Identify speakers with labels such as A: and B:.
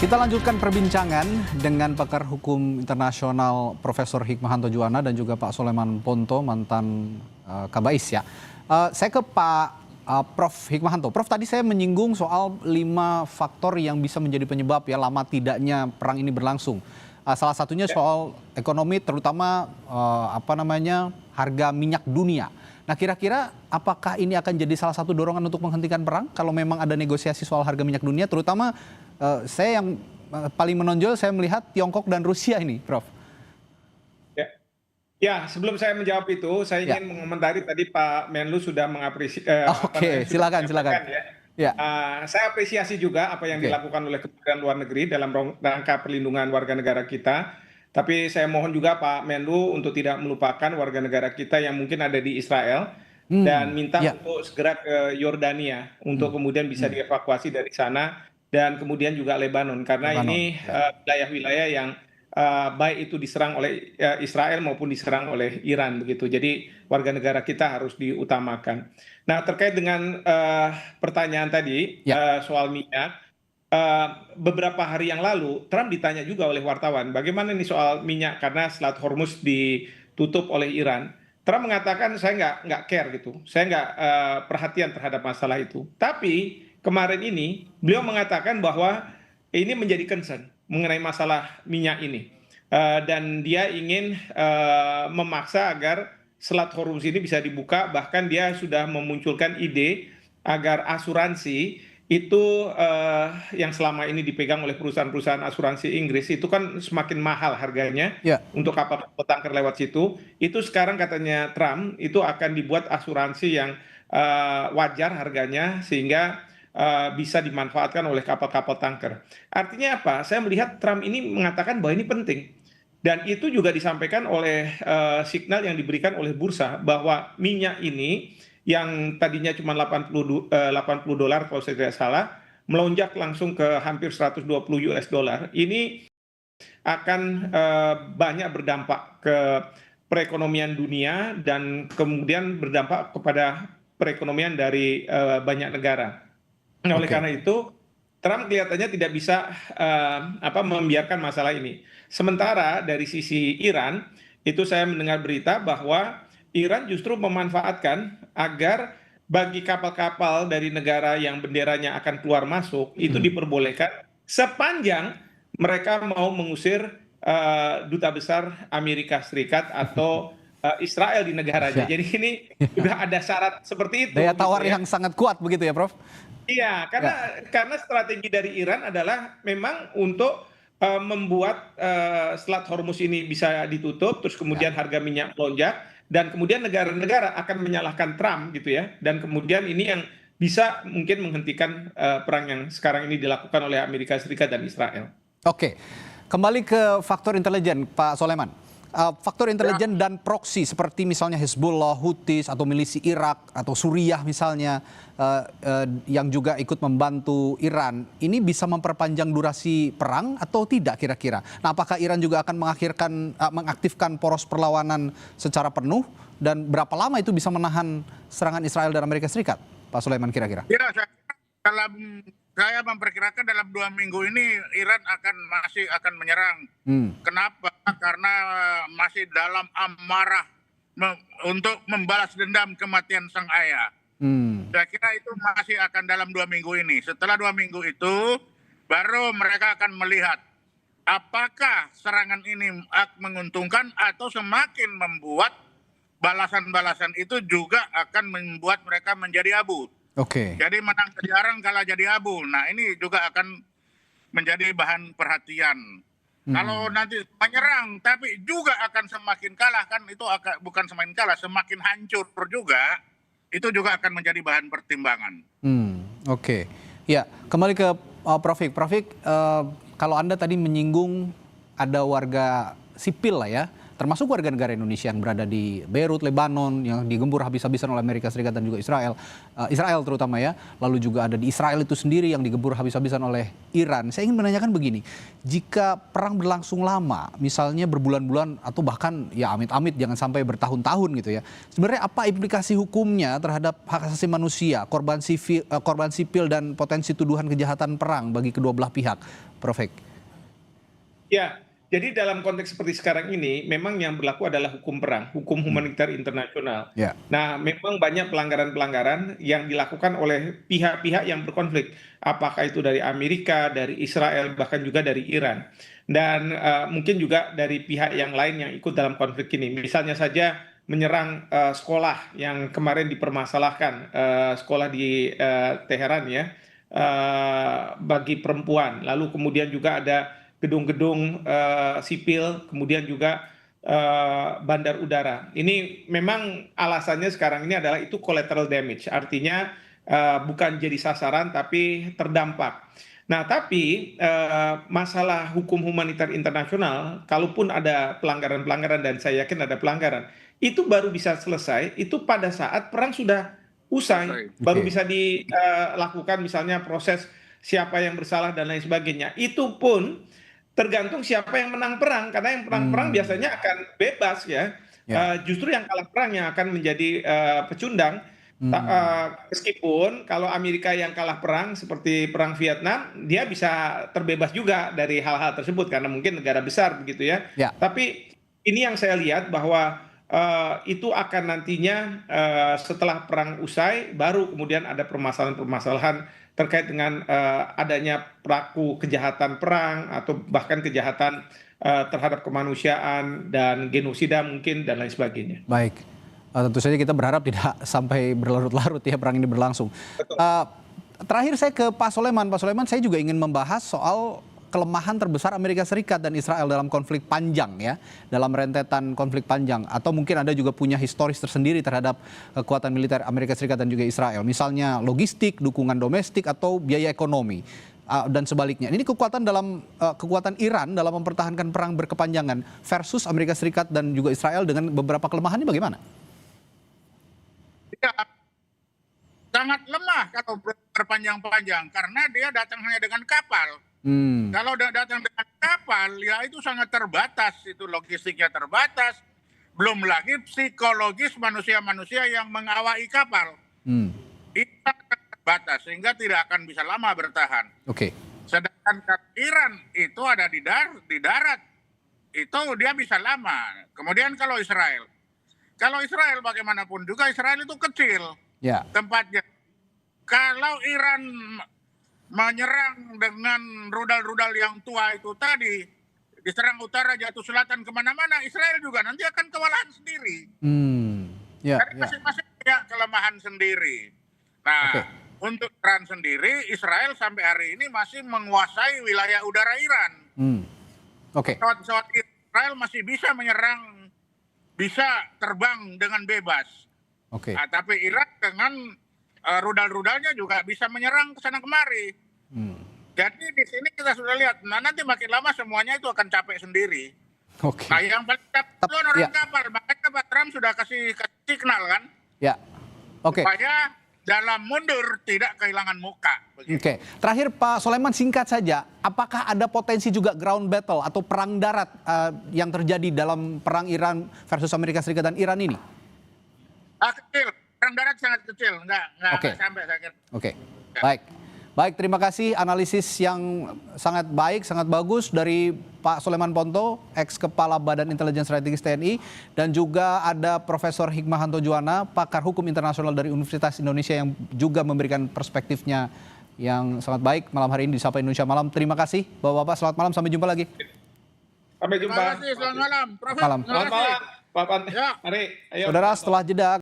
A: Kita lanjutkan perbincangan dengan pakar hukum internasional Profesor Hikmahanto Juwana dan juga Pak Soleman Ponto, mantan Kabais ya. Saya ke Pak Prof Hikmahanto. Prof, tadi saya menyinggung soal 5 faktor yang bisa menjadi penyebab ya lama tidaknya perang ini berlangsung. Salah satunya soal ekonomi, terutama harga minyak dunia. Nah, kira-kira apakah ini akan jadi salah satu dorongan untuk menghentikan perang kalau memang ada negosiasi soal harga minyak dunia, terutama saya yang paling menonjol saya melihat Tiongkok dan Rusia ini, Prof.
B: Ya, sebelum saya menjawab itu, saya ingin mengomentari tadi Pak Menlu sudah mengapresiasi.
A: Oke, silakan. Ya.
B: Saya apresiasi juga apa yang dilakukan oleh Kementerian Luar Negeri dalam rangka perlindungan warga negara kita. Tapi saya mohon juga Pak Menlu untuk tidak melupakan warga negara kita yang mungkin ada di Israel dan minta untuk segera ke Yordania untuk kemudian bisa dievakuasi dari sana dan kemudian juga Lebanon karena ini wilayah-wilayah yang baik itu diserang oleh Israel maupun diserang oleh Iran begitu. Jadi warga negara kita harus diutamakan. Nah, terkait dengan pertanyaan tadi soal minyak, beberapa hari yang lalu Trump ditanya juga oleh wartawan bagaimana nih soal minyak karena Selat Hormuz ditutup oleh Iran. Trump mengatakan saya nggak care gitu, saya nggak perhatian terhadap masalah itu. Tapi kemarin ini beliau mengatakan bahwa ini menjadi concern mengenai masalah minyak ini. Dan dia ingin memaksa agar Selat Hormuz ini bisa dibuka, bahkan dia sudah memunculkan ide agar asuransi itu yang selama ini dipegang oleh perusahaan-perusahaan asuransi Inggris itu kan semakin mahal harganya untuk kapal tanker lewat situ. Itu sekarang katanya Trump itu akan dibuat asuransi yang wajar harganya sehingga bisa dimanfaatkan oleh kapal-kapal tanker. Artinya apa? Saya melihat Trump ini mengatakan bahwa ini penting. Dan itu juga disampaikan oleh signal yang diberikan oleh bursa bahwa minyak ini yang tadinya cuma $80 kalau saya tidak salah, melonjak langsung ke hampir $120. Ini akan banyak berdampak ke perekonomian dunia dan kemudian berdampak kepada perekonomian dari banyak negara. Nah, oleh karena itu, Trump kelihatannya tidak bisa membiarkan masalah ini. Sementara dari sisi Iran, itu saya mendengar berita bahwa Iran justru memanfaatkan agar bagi kapal-kapal dari negara yang benderanya akan keluar masuk, itu diperbolehkan sepanjang mereka mau mengusir duta besar Amerika Serikat atau Israel di negaranya. Jadi ini sudah ada syarat seperti itu.
A: Daya tawar yang sangat kuat begitu ya, Prof?
B: Iya, karena strategi dari Iran adalah memang untuk membuat Selat Hormuz ini bisa ditutup, terus kemudian harga minyak melonjak, dan kemudian negara-negara akan menyalahkan Trump gitu ya, dan kemudian ini yang bisa mungkin menghentikan perang yang sekarang ini dilakukan oleh Amerika Serikat dan Israel.
A: Oke, kembali ke faktor intelijen, Pak Soleman. Faktor intelijen dan proksi seperti misalnya Hezbollah, Houthis atau milisi Irak atau Suriah misalnya yang juga ikut membantu Iran, ini bisa memperpanjang durasi perang atau tidak kira-kira? Nah, apakah Iran juga akan mengaktifkan poros perlawanan secara penuh dan berapa lama itu bisa menahan serangan Israel dan Amerika Serikat, Pak Soleman kira-kira?
C: Ya, saya memperkirakan dalam 2 minggu ini Iran masih akan menyerang. Kenapa? Karena masih dalam amarah untuk membalas dendam kematian sang ayah. Saya kira itu masih akan dalam 2 minggu ini. Setelah 2 minggu itu, baru mereka akan melihat apakah serangan ini menguntungkan atau semakin membuat balasan-balasan itu juga akan membuat mereka menjadi abu. Jadi menang jadi arang, kalah jadi abu. Nah, ini juga akan menjadi bahan perhatian. Kalau nanti menyerang tapi juga akan semakin kalah, kan itu bukan semakin kalah, semakin hancur juga, itu juga akan menjadi bahan pertimbangan.
A: Ya, kembali ke Prof. Prof, kalau Anda tadi menyinggung ada warga sipil lah ya, termasuk warga negara Indonesia yang berada di Beirut, Lebanon, yang digembur habis-habisan oleh Amerika Serikat dan juga Israel, Israel terutama ya, lalu juga ada di Israel itu sendiri yang digembur habis-habisan oleh Iran. Saya ingin menanyakan begini, jika perang berlangsung lama, misalnya berbulan-bulan atau bahkan ya amit-amit jangan sampai bertahun-tahun gitu ya, sebenarnya apa implikasi hukumnya terhadap hak asasi manusia, korban sipil dan potensi tuduhan kejahatan perang bagi kedua belah pihak, Prof. Hik?
B: Ya, jadi dalam konteks seperti sekarang ini, memang yang berlaku adalah hukum perang, hukum humaniter internasional.
A: Ya.
B: Nah, memang banyak pelanggaran-pelanggaran yang dilakukan oleh pihak-pihak yang berkonflik, apakah itu dari Amerika, dari Israel, bahkan juga dari Iran. Dan mungkin juga dari pihak yang lain yang ikut dalam konflik ini. Misalnya saja menyerang sekolah yang kemarin dipermasalahkan, sekolah di Teheran ya, bagi perempuan. Lalu kemudian juga ada gedung-gedung sipil, kemudian juga bandar udara. Ini memang alasannya sekarang ini adalah itu collateral damage, artinya bukan jadi sasaran tapi terdampak. Nah, tapi masalah hukum humaniter internasional, kalaupun ada pelanggaran-pelanggaran dan saya yakin ada pelanggaran, itu baru bisa selesai itu pada saat perang sudah usai, baru bisa dilakukan misalnya proses siapa yang bersalah dan lain sebagainya. Itu pun tergantung siapa yang menang perang, karena yang menang perang biasanya akan bebas ya. Justru yang kalah perang yang akan menjadi pecundang. Meskipun kalau Amerika yang kalah perang seperti perang Vietnam, dia bisa terbebas juga dari hal-hal tersebut karena mungkin negara besar begitu ya. Tapi ini yang saya lihat bahwa itu akan nantinya setelah perang usai baru kemudian ada permasalahan-permasalahan terkait dengan adanya pelaku kejahatan perang atau bahkan kejahatan terhadap kemanusiaan dan genosida mungkin dan lain sebagainya.
A: Baik, tentu saja kita berharap tidak sampai berlarut-larut ya perang ini berlangsung. Terakhir saya ke Pak Soleman. Pak Soleman, saya juga ingin membahas soal kelemahan terbesar Amerika Serikat dan Israel dalam konflik panjang ya, dalam rentetan konflik panjang, atau mungkin Anda juga punya historis tersendiri terhadap kekuatan militer Amerika Serikat dan juga Israel, misalnya logistik, dukungan domestik atau biaya ekonomi dan sebaliknya. Ini kekuatan Iran dalam mempertahankan perang berkepanjangan versus Amerika Serikat dan juga Israel dengan beberapa kelemahan ini bagaimana?
C: Ya, sangat lemah kalau berpanjang-panjang karena dia datang hanya dengan kapal. Kalau datang dengan kapal, ya itu sangat terbatas, itu logistiknya terbatas, belum lagi psikologis manusia-manusia yang mengawaki kapal. Itu sangat terbatas, sehingga tidak akan bisa lama bertahan. Sedangkan Iran itu ada di darat, itu dia bisa lama. Kemudian kalau Israel bagaimanapun juga Israel itu kecil tempatnya. Kalau Iran menyerang dengan rudal-rudal yang tua itu tadi, diserang utara, jatuh selatan, kemana-mana, Israel juga nanti akan kewalahan sendiri. Jadi masing-masing punya kelemahan sendiri. Nah, untuk Iran sendiri, Israel sampai hari ini masih menguasai wilayah udara Iran. Pesawat-pesawat Israel masih bisa menyerang, bisa terbang dengan bebas. Nah, tapi Iran dengan rudal-rudalnya juga bisa menyerang ke sana kemari. Jadi di sini kita sudah lihat, nah nanti makin lama semuanya itu akan capek sendiri. Nah yang paling capek itu orang kapal, makanya Pak Trump sudah kasih signal kan, supaya dalam mundur tidak kehilangan muka.
A: Terakhir Pak Soleman, singkat saja, apakah ada potensi juga ground battle atau perang darat yang terjadi dalam perang Iran versus Amerika Serikat dan Iran ini?
C: Kecil, perang darat sangat kecil, nggak sampai saya kira.
A: Baik, terima kasih analisis yang sangat baik, sangat bagus dari Pak Soleman Ponto, ex-Kepala Badan Intelijen Strategis TNI, dan juga ada Profesor Hikmahanto Juwana, pakar hukum internasional dari Universitas Indonesia yang juga memberikan perspektifnya yang sangat baik malam hari ini di Sapa Indonesia Malam. Terima kasih Bapak-Bapak, selamat malam, sampai jumpa lagi.
B: Sampai jumpa.
C: Terima kasih, selamat malam.
A: Selamat malam.
B: Pak Pan. Mari, ayo.
A: Saudara, setelah jeda